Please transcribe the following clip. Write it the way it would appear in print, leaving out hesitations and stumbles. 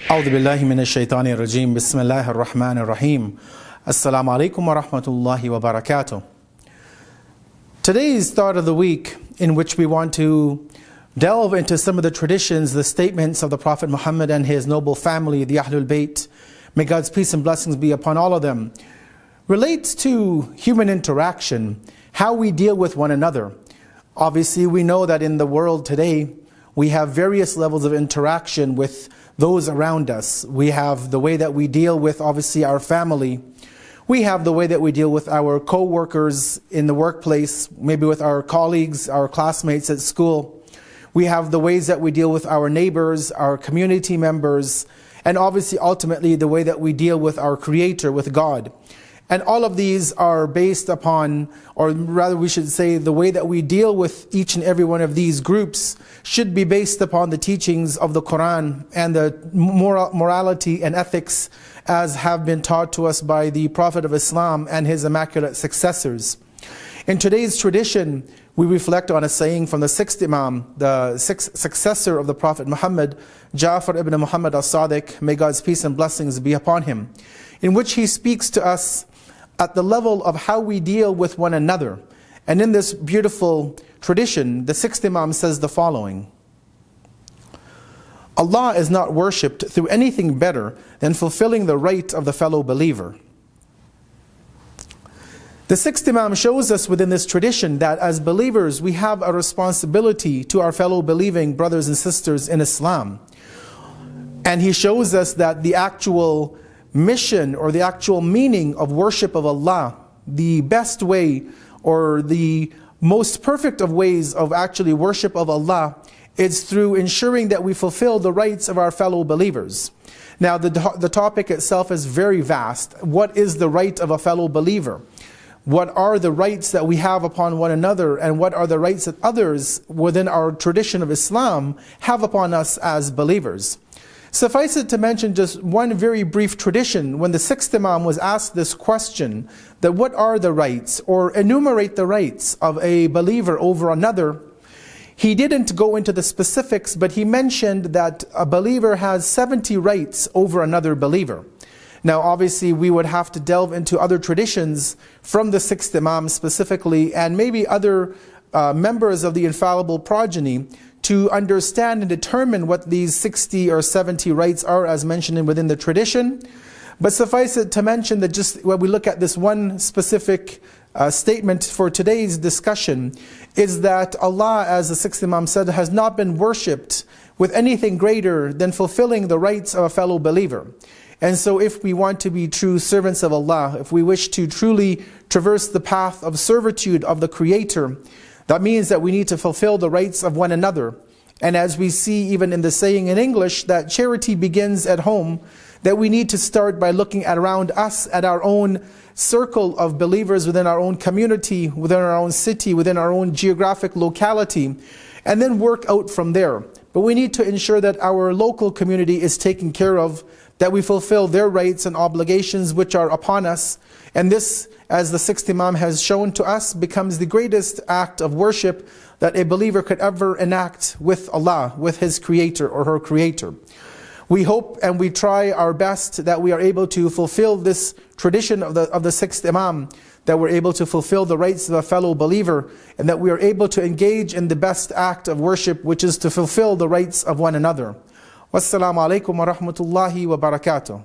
أعوذ بالله من الشيطان الرجيم بسم الله الرحمن الرحيم Assalamu alaikum wa rahmatullahi wa barakatuh. Today's thought of the week, in which we want to delve into some of the traditions, the statements of the Prophet Muhammad and his noble family, the Ahlul Bayt, may God's peace and blessings be upon all of them, relates to human interaction, how we deal with one another. Obviously, we know that in the world today, we have various levels of interaction with those around us. We have the way that we deal with, obviously, our family. We have the way that we deal with our co-workers in the workplace, maybe with our colleagues, our classmates at school. We have the ways that we deal with our neighbors, our community members, and obviously, ultimately, the way that we deal with our Creator, with God. And all of these are based upon, or rather we should say, the way that we deal with each and every one of these groups should be based upon the teachings of the Quran and the morality and ethics as have been taught to us by the Prophet of Islam and his immaculate successors. In today's tradition, we reflect on a saying from the sixth Imam, the sixth successor of the Prophet Muhammad, Ja'far ibn Muhammad al-Sadiq, may God's peace and blessings be upon him, in which he speaks to us at the level of how we deal with one another. And in this beautiful tradition, the sixth Imam says the following: Allah is not worshipped through anything better than fulfilling the right of the fellow believer. The sixth Imam shows us within this tradition that as believers we have a responsibility to our fellow believing brothers and sisters in Islam. And he shows us that the actual mission or the actual meaning of worship of Allah, the best way or the most perfect of ways of actually worship of Allah, is through ensuring that we fulfill the rights of our fellow believers. Now the topic itself is very vast. What is the right of a fellow believer? What are the rights that we have upon one another, and what are the rights that others within our tradition of Islam have upon us as believers? Suffice it to mention just one very brief tradition. When the sixth Imam was asked this question, that what are the rights, or enumerate the rights of a believer over another, he didn't go into the specifics, but he mentioned that a believer has 70 rights over another believer. Now obviously we would have to delve into other traditions from the sixth Imam specifically, and maybe other members of the infallible progeny, to understand and determine what these 60 or 70 rights are as mentioned within the tradition. But suffice it to mention that just when we look at this one specific statement for today's discussion, is that Allah, as the sixth Imam said, has not been worshipped with anything greater than fulfilling the rights of a fellow believer. And so if we want to be true servants of Allah, if we wish to truly traverse the path of servitude of the Creator, that means that we need to fulfill the rights of one another. And as we see even in the saying in English, that charity begins at home, that we need to start by looking at around us, at our own circle of believers within our own community, within our own city, within our own geographic locality, and then work out from there. But we need to ensure that our local community is taken care of, that we fulfill their rights and obligations which are upon us. And this, as the sixth Imam has shown to us, becomes the greatest act of worship that a believer could ever enact with Allah, with his Creator or her Creator. We hope and we try our best that we are able to fulfill this tradition of the sixth Imam, that we're able to fulfill the rights of a fellow believer, and that we are able to engage in the best act of worship, which is to fulfill the rights of one another. Wassalamu alaikum wa rahmatullahi wa barakatuh.